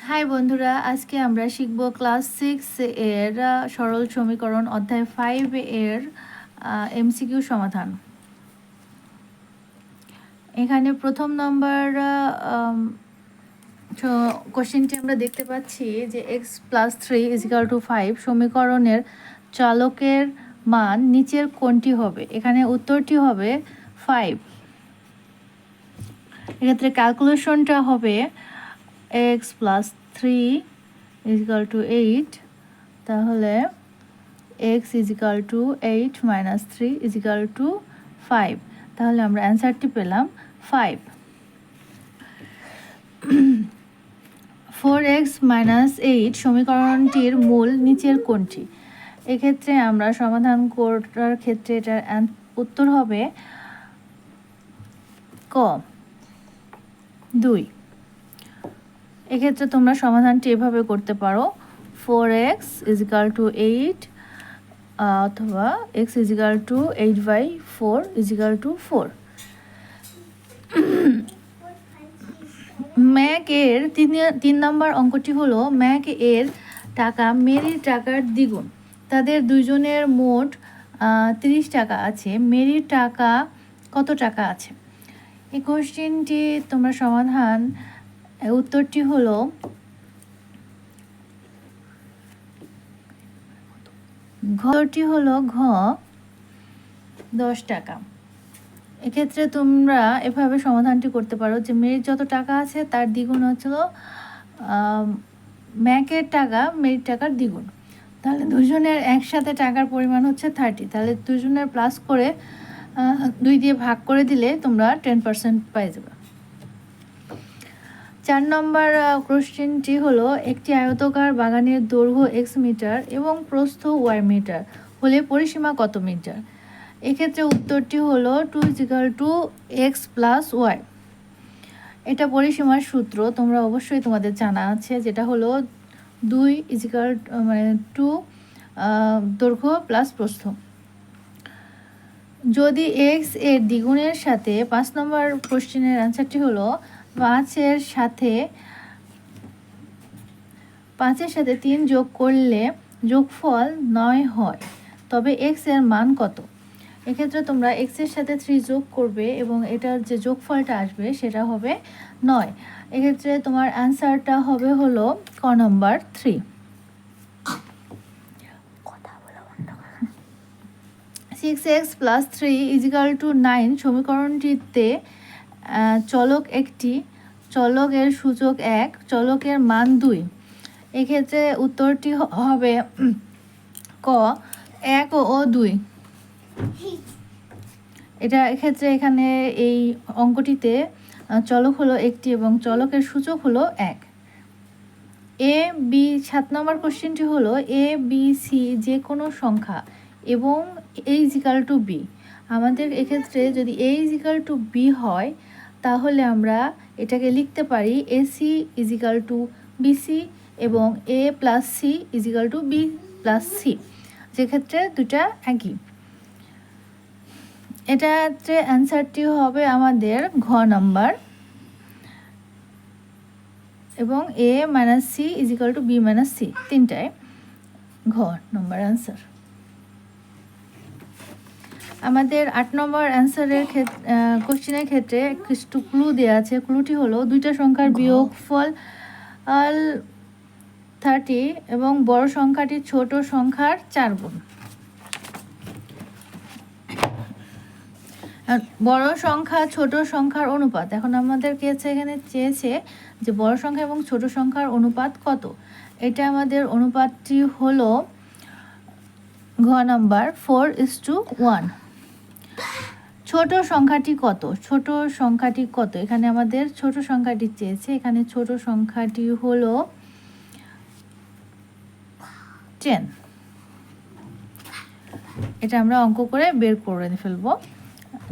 High বন্ধুরা, আজকে আমরা শিখব ক্লাস 6 এর সরল সমীকরণ অধ্যায় 5 এর এমসিকিউ সমাধান। এখানে প্রথম নম্বর কোশ্চেনটি আমরা দেখতে পাচ্ছি যে x+3 = 5 সমীকরণের চলকের মান নিচের কোনটি হবে। এখানে উত্তরটি হবে 5। এক্ষেত্রে ক্যালকুলেশনটা হবে x+3 = 8, তাহলে x = 8 - 3 = 5। তাহলে আমরা অ্যান্সারটি পেলাম 5। 4x - 8 সমীকরণটির মূল নিচের কোনটি। এক্ষেত্রে আমরা সমাধান করার ক্ষেত্রে এটার উত্তর হবে ক 2। এক্ষেত্রে তোমরা সমাধানটি এভাবে করতে পারো, 4x = 8 অথবা x = 8/4 = 4। ম্যাক এর 3 নম্বর অঙ্কটি হলো ম্যাক এর টাকা মেরির টাকার দ্বিগুণ। তাদের দুইজনের মোট 30 টাকা আছে। মেরির টাকা কত টাকা আছে? এই কোশ্চেনটি তোমরা সমাধান উত্তরটি হলো ঘ 10 টাকা। এক্ষেত্রে তোমরা এভাবে সমাধানটি করতে পারো যে মেরির যত টাকা আছে তার দ্বিগুণ হচ্ছিল ম্যাকের টাকা মেরির টাকার দ্বিগুণ। তাহলে দুজনের একসাথে টাকার পরিমাণ হচ্ছে 30। তাহলে দুজনের প্লাস করে 2 দিয়ে ভাগ করে দিলে তোমরা 10% পাই যাবে। 4 নম্বর কোশ্চেনটি হলো একটি আয়তাকার বাগানের দৈর্ঘ্য x মিটার এবং প্রস্থ y মিটার হলে পরিসীমা কত মিটার। এক্ষেত্রে উত্তরটি হলো 2 = x + y। এটা পরিসীমার সূত্র তোমরা অবশ্যই তোমাদের জানা আছে, যেটা হলো 2 = 2 দৈর্ঘ্য প্লাস প্রস্থ। যদি x এর দ্বিগুণের সাথে 5 নম্বর কোশ্চেনের অ্যান্সারটি হলো 5-এর সাথে 3 যোগ করলে যোগফল 9 হয়, তবে x এর মান কত। এক্ষেত্রে তোমরা x এর সাথে 3 যোগ করবে এবং এটার যে যোগফলটা আসবে সেটা হবে 9। এক্ষেত্রে তোমার অ্যান্সারটা হবে হলো ক নম্বর 3। 6x + 3 = 9 সমীকরণটিতে চলক একটি, চলকের সূচক 1, চলকের মান 2। এক্ষেত্রে উত্তরটি হবে ক 1 ও 2। এক্ষেত্রে এখানে এই অঙ্কটিতে চলক হলো একটি এবং চলকের সূচক হলো 1। সাত নম্বর কোশ্চেনটি হলো a b c যে কোনো সংখ্যা এবং a = b। আমাদের এক্ষেত্রে যদি a = b হয় তাহলে আমরা এটাকে লিখতে পারি ac = bc এবং a + c = b + c, যেক্ষেত্রে দুটা একই। এটাতে অ্যান্সারটি হবে আমাদের ঘ নাম্বার এবং a - c = b - c, তিনটায় ঘ নম্বর অ্যান্সার। আমাদের 8 নম্বর অ্যান্সারের কোশ্চেনের ক্ষেত্রে একটু ক্লু দেওয়া আছে। ক্লুটি হলো দুইটা সংখ্যার বিয়োগফল 30 এবং বড় সংখ্যাটি ছোট সংখ্যার 4 গুণ। বড় সংখ্যা ছোট সংখ্যার অনুপাত। এখন আমাদের কাছে এখানে চেয়েছে যে বড় সংখ্যা এবং ছোট সংখ্যার অনুপাত কত। এটা আমাদের অনুপাতটি হলো ঘ নাম্বার 4:1। ছোট সংখ্যাটি কত? ছোট সংখ্যাটি কত? এখানে আমাদের ছোট সংখ্যাটি চেয়েছে। এখানে ছোট সংখ্যাটি হলো 10। এটা আমরা অঙ্ক করে বের করে ফেলবো,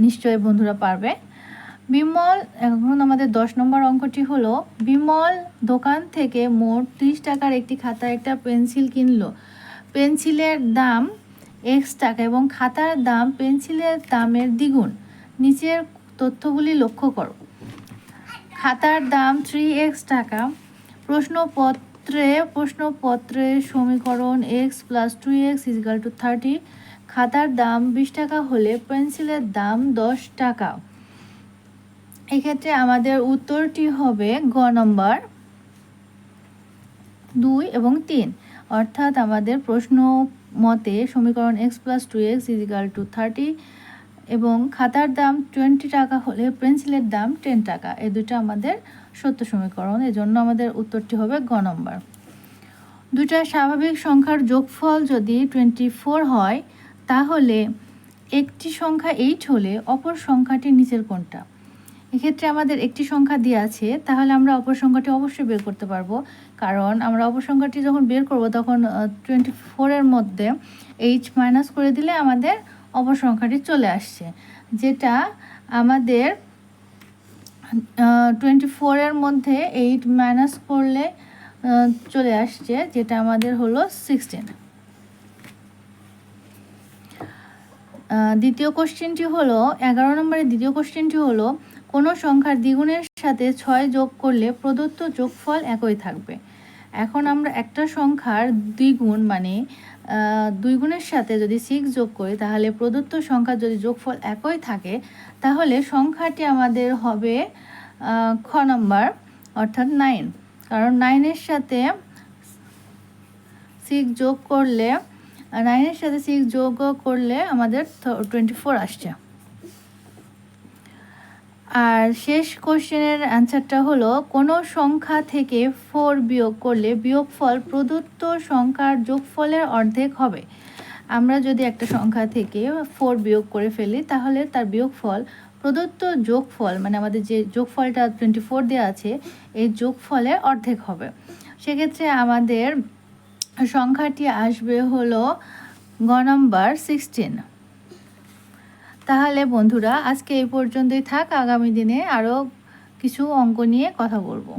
নিশ্চয়ই বন্ধুরা পারবে। বিমল, এখন আমাদের 10 নম্বর অঙ্কটি হলো বিমল দোকান থেকে মোট 30 টাকার একটি খাতা একটা পেন্সিল কিনলো। পেন্সিলের দাম x টাকা এবং খাতার দাম পেন্সিলের দামের দ্বিগুণ। নিচের তথ্যগুলি লক্ষ্য করো। খাতার দাম 3x টাকা, প্রশ্নপত্রে সমীকরণ x + 2x = 30, খাতার দাম 20 টাকা হলে পেন্সিলের দাম 10 টাকা। এক্ষেত্রে আমাদের উত্তরটি হবে গ নম্বর 2 এবং 3। অর্থাৎ আমাদের প্রশ্ন মতে সমীকরণ x + 2x = 30 এবং খাতার দাম 20 টাকা হলে পেন্সিলের দাম 10 টাকা। এই দুটো আমাদের সত্য সমীকরণ, এজন্য আমাদের উত্তরটি হবে গ নম্বর। দুটা স্বাভাবিক সংখ্যার যোগফল যদি 24 হয় তাহলে একটি সংখ্যা 8 হলে অপর সংখ্যাটি নিচের কোনটা? এক্ষেত্রে আমাদের একটি সংখ্যা দেওয়া আছে, তাহলে আমরা অপর সংখ্যাটি অবশ্যই বের করতে পারবো, কারণ আমরা অপর সংখ্যাটি যখন বের করব তখন 24-এর মধ্যে 8 মাইনাস করে দিলে আমাদের অপর সংখ্যাটি চলে আসছে, যেটা আমাদের 24-এর মধ্যে 8 মাইনাস করলে চলে আসছে, যেটা আমাদের হলো 16। দ্বিতীয় কোশ্চেনটি হলো 11 নম্বরের দ্বিতীয় কোশ্চেনটি হলো কোনো সংখ্যার দ্বিগুণের সাথে 6 যোগ করলে প্রদত্ত যোগফল একই থাকবে। এখন আমরা একটা সংখ্যার দ্বিগুণ মানে 2 গুণের সাথে যদি 6 যোগ করি তাহলে প্রদত্ত সংখ্যার যদি যোগফল একই থাকে তাহলে সংখ্যাটি আমাদের হবে খ নম্বর অর্থাৎ 9, কারণ 9-এর সাথে 6 যোগ করলে 9-এর সাথে 6 যোগ করলে আমাদের 24 আসছে। আর শেষ কোশ্চেনের অ্যান্সারটা হলো কোনো সংখ্যা থেকে 4 বিয়োগ করলে বিয়োগফল প্রদত্ত সংখ্যার যোগফলের অর্ধেক হবে। আমরা যদি একটা সংখ্যা থেকে 4 বিয়োগ করে ফেলি তাহলে তার বিয়োগফল প্রদত্ত যোগফল মানে আমাদের যে যোগফলটা 24 দেওয়া আছে এই যোগফলের অর্ধেক হবে। সেক্ষেত্রে আমাদের সংখ্যাটি আসবে হলো গ নম্বর 16। তাহলে বন্ধুরা আজকে এই পর্যন্তই থাক, আগামী দিনে আরও কিছু অঙ্ক নিয়ে কথা বলবো।